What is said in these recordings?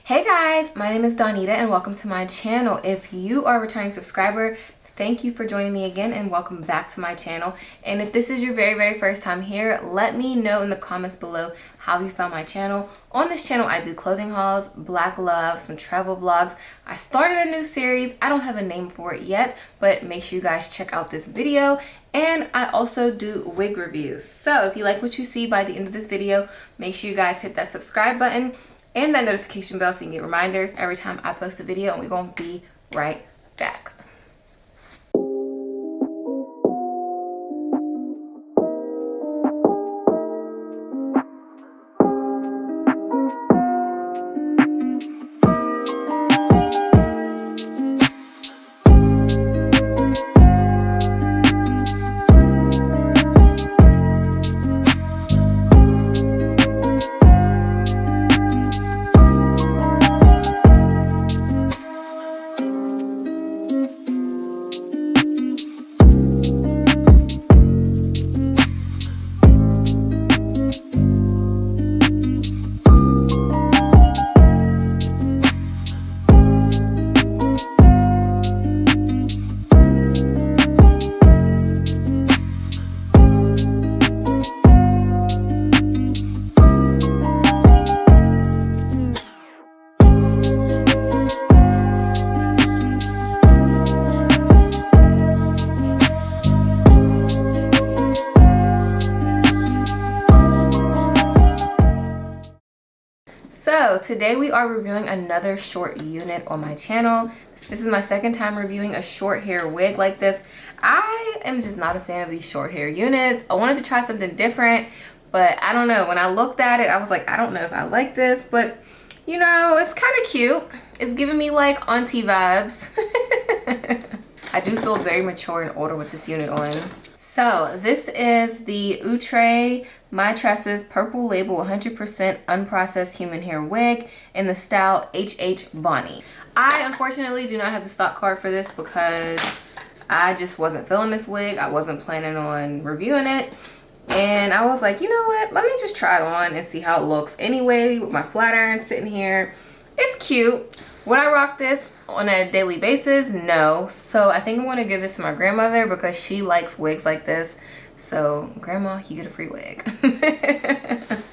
Hey guys, my name is Donita and welcome to my channel. If you are a returning subscriber, thank you for joining me again and welcome back to my channel. And if this is your very first time here, let me know in the comments below how you found my channel. On this channel, I do clothing hauls, black love, some travel vlogs. I started a new series. I don't have a name for it yet, but make sure you guys check out this video. And I also do wig reviews. So if you like what you see by the end of this video, make sure you guys hit that subscribe button and that notification bell so you can get reminders every time I post a video, and we're gonna be right back. So today we are reviewing another short unit on my channel. This is my second time reviewing a short hair wig like this. I am just not a fan of these short hair units. I wanted to try something different, but I don't know. When I looked at it, I was like, I don't know if I like this, but you know, it's kind of cute. It's giving me like auntie vibes. I do feel very mature and older with this unit on. So this is the Outre Mytresses Purple Label 100% Unprocessed Human Hair Wig in the style HH Bonnie. I unfortunately do not have the stock card for this because I just wasn't feeling this wig. I wasn't planning on reviewing it. And I was like, you know what? Let me just try it on and see how it looks. Anyway, with my flat iron sitting here, it's cute. Would I rock this on a daily basis? No. So I think I'm going to give this to my grandmother because she likes wigs like this. So grandma, you get a free wig.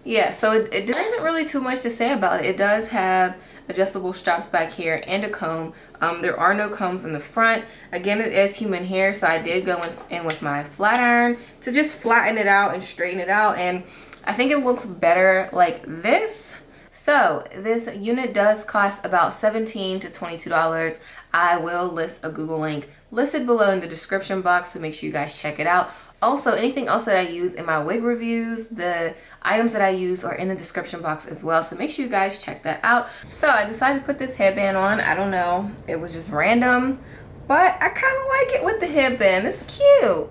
Yeah, so it there isn't really too much to say about it. It does have adjustable straps back here and a comb. There are no combs in the front. Again, it is human hair, so I did go in with my flat iron to just flatten it out and straighten it out. And I think it looks better like this. So this unit does cost about $17 to $22. I will list a Google link listed below in the description box, so make sure you guys check it out. Also, anything else that I use in my wig reviews, the items that I use are in the description box as well, so make sure you guys check that out. So I decided to put this headband on. I don't know, it was just random, but I kind of like it with the headband. It's cute.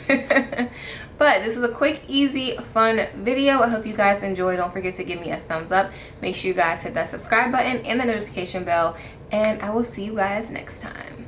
Yes. But this is a quick, easy, fun video. I hope you guys enjoy. Don't forget to give me a thumbs up. Make sure you guys hit that subscribe button and the notification bell. And I will see you guys next time.